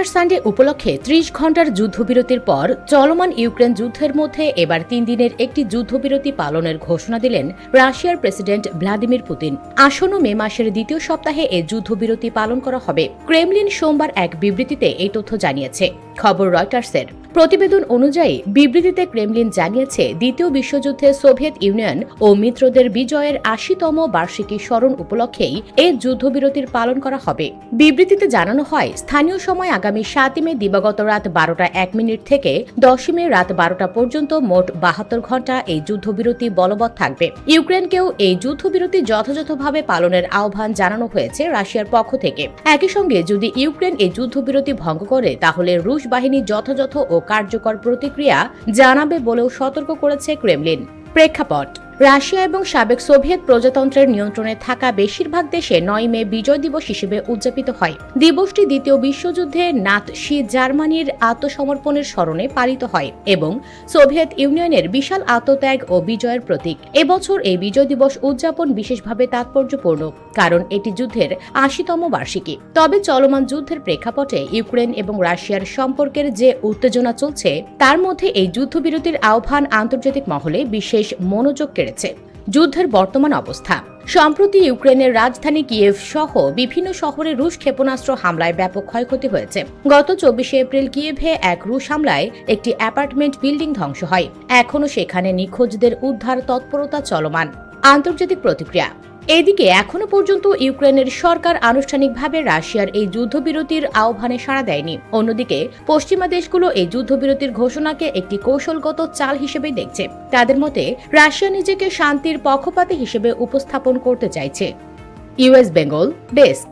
Easter Sunday উপলক্ষে ৩০ ঘণ্টার যুদ্ধবিরতির পর চলমান ইউক্রেন যুদ্ধের মধ্যে এবার ৩ দিনের একটি যুদ্ধবিরতি পালনের ঘোষণা দিলেন রাশিয়ার প্রেসিডেন্ট ভ্লাদিমির পুতিন। আসন্ন মে মাসের দ্বিতীয় সপ্তাহে এই যুদ্ধবিরতি পালন করা হবে। ক্রেমলিন সোমবার এক বিবৃতিতে এই তথ্য জানিয়েছে। খবর রয়টার্সের। প্রতিবেদন অনুযায়ী বিবৃতিতে ক্রেমলিন জানিয়েছে, দ্বিতীয় বিশ্বযুদ্ধে সোভিয়েত ইউনিয়ন ও মিত্রদের বিজয়ের ৮০তম বার্ষিকী স্মরণ উপলক্ষেই এই যুদ্ধবিরতির পালন করা হবে। বিবৃতিতে জানানো হয়, স্থানীয় সময় আগামী ৭ মে দিবাগত রাত ১২টা ১ মিনিট থেকে ১০ মে রাত ১২টা পর্যন্ত মোট ৭২ ঘণ্টা এই যুদ্ধবিরতি বলবৎ থাকবে। ইউক্রেনকেও এই যুদ্ধবিরতি যথাযথভাবে পালনের আহ্বান জানানো হয়েছে রাশিয়ার পক্ষ থেকে। একই সঙ্গে যদি ইউক্রেন এই যুদ্ধবিরতি ভঙ্গ করে, তাহলে রুশ বাহিনী যথাযথ ও কার্যকর প্রতিক্রিয়া জানাবে বলেও সতর্ক করেছে ক্রেমলিন। প্রেক্ষাপট: রাশিয়া এবং সাবেক সোভিয়েত প্রজাতন্ত্রের নিয়ন্ত্রণে থাকা বেশিরভাগ দেশে ৯ মে বিজয় দিবস হিসেবে উদযাপিত হয়। দিবসটি দ্বিতীয় বিশ্বযুদ্ধে নাৎসি জার্মানির আত্মসমর্পণের স্মরণে পালিত হয় এবং সোভিয়েত ইউনিয়নের বিশাল আত্মত্যাগ ও বিজয়ের প্রতীক। এবছর এই বিজয় দিবস উদযাপন বিশেষভাবে তাৎপর্যপূর্ণ, কারণ এটি যুদ্ধের ৮০তম বার্ষিকী। তবে চলমান যুদ্ধের প্রেক্ষাপটে ইউক্রেন এবং রাশিয়ার সম্পর্কের যে উত্তেজনা চলছে, তার মধ্যে এই যুদ্ধবিরতির আহ্বান আন্তর্জাতিক মহলে বিশেষ মনোযোগ কেড়েছে। যুদ্ধের বর্তমান অবস্থা: সম্প্রতি ইউক্রেনের রাজধানী কিয়েভ সহ বিভিন্ন শহরে রুশ ক্ষেপণাস্ত্র হামলায় ব্যাপক ক্ষয়ক্ষতি হয়েছে। গত ২৪ এপ্রিল কিয়েভে এক রুশ হামলায় একটি অ্যাপার্টমেন্ট বিল্ডিং ধ্বংস হয়। এখনও সেখানে নিখোঁজদের উদ্ধার তৎপরতা চলমান। আন্তর্জাতিক প্রতিক্রিয়া: এদিকে এখনো পর্যন্ত ইউক্রেনের সরকার আনুষ্ঠানিকভাবে রাশিয়ার এই যুদ্ধবিরতির আহ্বানে সাড়া দেয়নি। অন্যদিকে পশ্চিমা দেশগুলো এই যুদ্ধবিরতির ঘোষণাকে একটি কৌশলগত চাল হিসেবেই দেখছে। তাদের মতে, রাশিয়া নিজেকে শান্তির পক্ষপাতী হিসেবে উপস্থাপন করতে চাইছে। US Bengal desk.